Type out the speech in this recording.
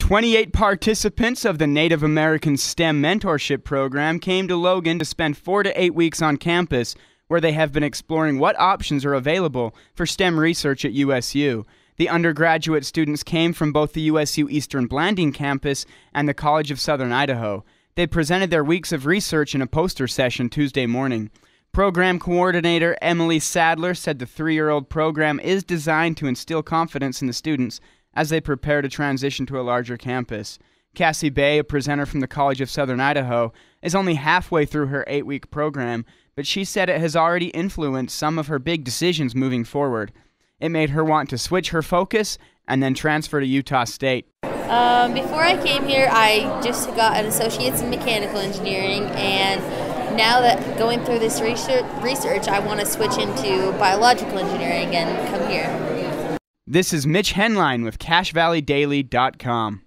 28 participants of the Native American STEM Mentorship program came to Logan to spend 4 to 8 weeks on campus, where they have been exploring what options are available for STEM research at USU. The undergraduate students came from both the USU Eastern Blanding campus and the College of Southern Idaho. They presented their weeks of research in a poster session Tuesday morning. Program coordinator Emily Sadler said the 3-year-old program is designed to instill confidence in the students as they prepare to transition to a larger campus. Cassie Bay, a presenter from the College of Southern Idaho, is only halfway through her 8-week program, but she said it has already influenced some of her big decisions moving forward. It made her want to switch her focus and then transfer to Utah State. Before I came here, I just got an associate's in mechanical engineering, and now that going through this research, I want to switch into biological engineering and come here. This is Mitch Henline with CashValleyDaily.com.